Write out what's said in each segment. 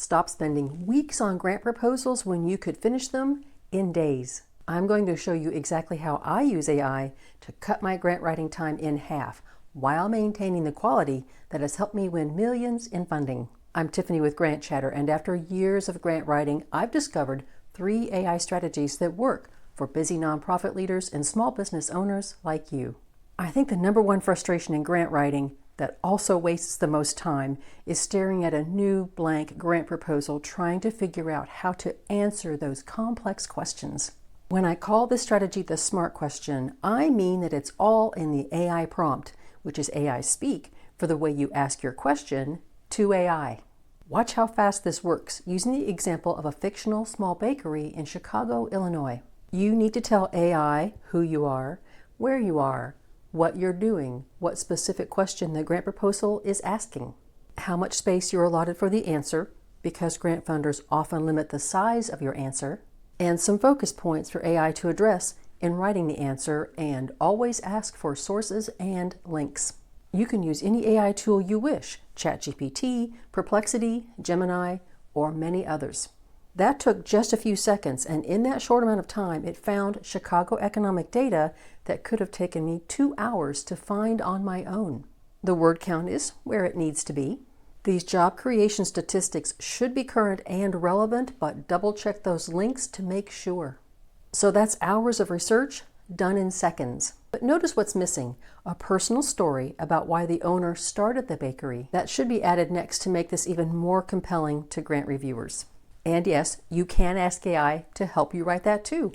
Stop spending weeks on grant proposals when you could finish them in days. I'm going to show you exactly how I use AI to cut my grant writing time in half while maintaining the quality that has helped me win millions in funding. I'm Tiffany with Grant Chatter, and after years of grant writing, I've discovered 3 AI strategies that work for busy nonprofit leaders and small business owners like you. I think the number one frustration in grant writing that also wastes the most time is staring at a new blank grant proposal trying to figure out how to answer those complex questions. When I call this strategy the SMART question, I mean that it's all in the AI prompt, which is AI speak for the way you ask your question to AI. Watch how fast this works using the example of a fictional small bakery in Chicago, Illinois. You need to tell AI who you are, where you are, what you're doing, what specific question the grant proposal is asking, how much space you're allotted for the answer, because grant funders often limit the size of your answer, and some focus points for AI to address in writing the answer, and always ask for sources and links. You can use any AI tool you wish, ChatGPT, Perplexity, Gemini, or many others. That took just a few seconds, and in that short amount of time, it found Chicago economic data that could have taken me 2 hours to find on my own. The word count is where it needs to be. These job creation statistics should be current and relevant, but double check those links to make sure. So that's hours of research done in seconds. But notice what's missing: a personal story about why the owner started the bakery. That should be added next to make this even more compelling to grant reviewers. And yes, you can ask AI to help you write that too.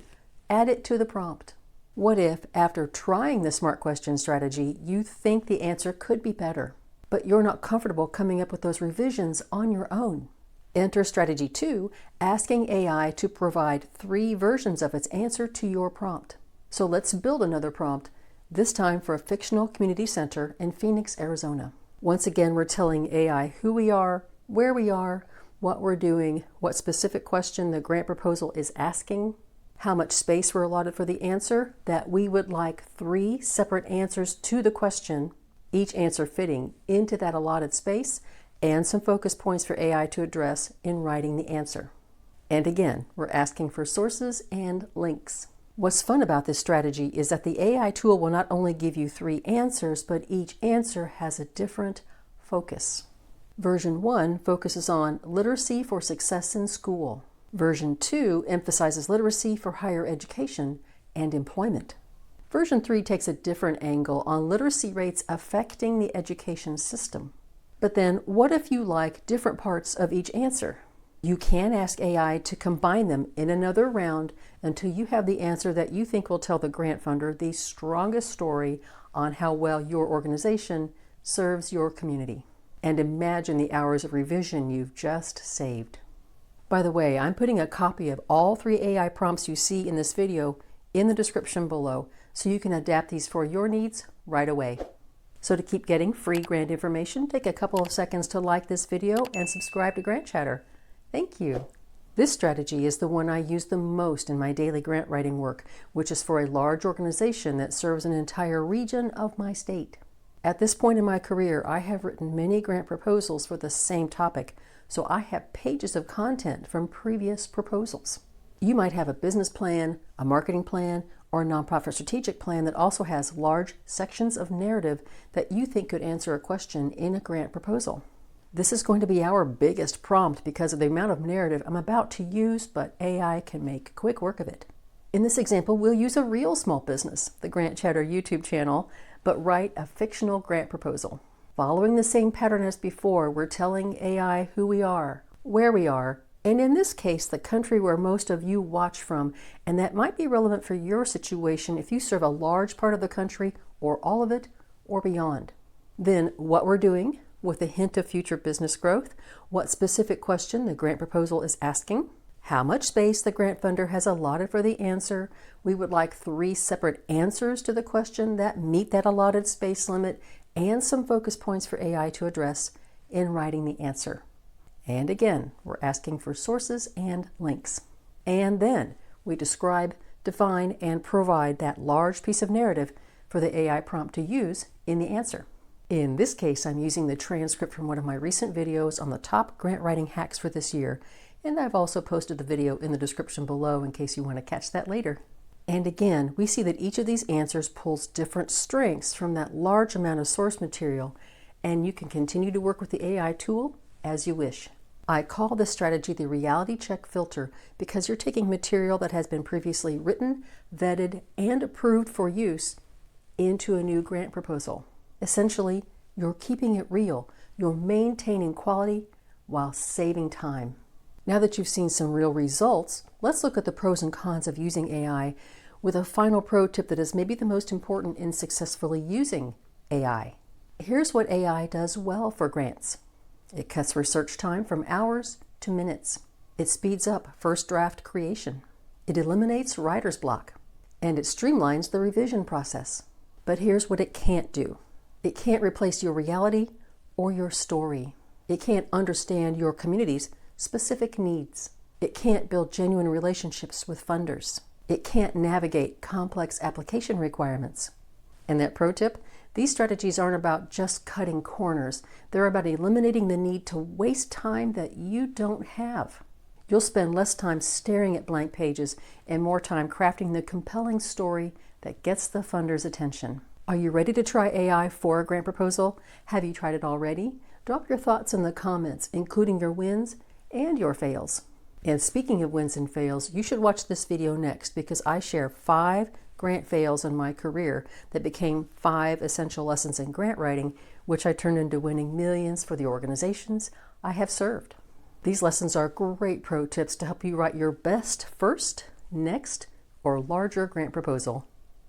Add it to the prompt. What if, after trying the SMART question strategy, you think the answer could be better, but you're not comfortable coming up with those revisions on your own? Enter strategy 2, asking AI to provide 3 versions of its answer to your prompt. So let's build another prompt, this time for a fictional community center in Phoenix, Arizona. Once again, we're telling AI who we are, where we are, what we're doing, what specific question the grant proposal is asking, how much space we're allotted for the answer, that we would like 3 separate answers to the question, each answer fitting into that allotted space, and some focus points for AI to address in writing the answer. And again, we're asking for sources and links. What's fun about this strategy is that the AI tool will not only give you 3 answers, but each answer has a different focus. Version 1 focuses on literacy for success in school. Version 2 emphasizes literacy for higher education and employment. Version 3 takes a different angle on literacy rates affecting the education system. But then, what if you like different parts of each answer? You can ask AI to combine them in another round until you have the answer that you think will tell the grant funder the strongest story on how well your organization serves your community. And imagine the hours of revision you've just saved. By the way, I'm putting a copy of all 3 AI prompts you see in this video in the description below, so you can adapt these for your needs right away. So to keep getting free grant information, take a couple of seconds to like this video and subscribe to Grant Chatter. Thank you. This strategy is the one I use the most in my daily grant writing work, which is for a large organization that serves an entire region of my state. At this point in my career, I have written many grant proposals for the same topic, so I have pages of content from previous proposals. You might have a business plan, a marketing plan, or a nonprofit strategic plan that also has large sections of narrative that you think could answer a question in a grant proposal. This is going to be our biggest prompt because of the amount of narrative I'm about to use, but AI can make quick work of it. In this example, we'll use a real small business, the Grant Chatter YouTube channel, but write a fictional grant proposal. Following the same pattern as before, we're telling AI who we are, where we are, and in this case, the country where most of you watch from, and that might be relevant for your situation if you serve a large part of the country, or all of it, or beyond. Then what we're doing, with a hint of future business growth, what specific question the grant proposal is asking, how much space the grant funder has allotted for the answer. We would like 3 separate answers to the question that meet that allotted space limit, and some focus points for AI to address in writing the answer. And again, we're asking for sources and links. And then we describe, define, and provide that large piece of narrative for the AI prompt to use in the answer. In this case, I'm using the transcript from one of my recent videos on the top grant writing hacks for this year, and I've also posted the video in the description below in case you want to catch that later. And again, we see that each of these answers pulls different strengths from that large amount of source material, and you can continue to work with the AI tool as you wish. I call this strategy the reality check filter because you're taking material that has been previously written, vetted, and approved for use into a new grant proposal. Essentially, you're keeping it real. You're maintaining quality while saving time. Now that you've seen some real results, let's look at the pros and cons of using AI with a final pro tip that is maybe the most important in successfully using AI. Here's what AI does well for grants. It cuts research time from hours to minutes. It speeds up first draft creation. It eliminates writer's block. And it streamlines the revision process. But here's what it can't do. It can't replace your reality or your story. It can't understand your community's specific needs. It can't build genuine relationships with funders. It can't navigate complex application requirements. And that pro tip, these strategies aren't about just cutting corners. They're about eliminating the need to waste time that you don't have. You'll spend less time staring at blank pages and more time crafting the compelling story that gets the funder's attention. Are you ready to try AI for a grant proposal? Have you tried it already? Drop your thoughts in the comments, including your wins and your fails. And speaking of wins and fails, you should watch this video next because I share 5 grant fails in my career that became 5 essential lessons in grant writing, which I turned into winning millions for the organizations I have served. These lessons are great pro tips to help you write your best first, next, or larger grant proposal.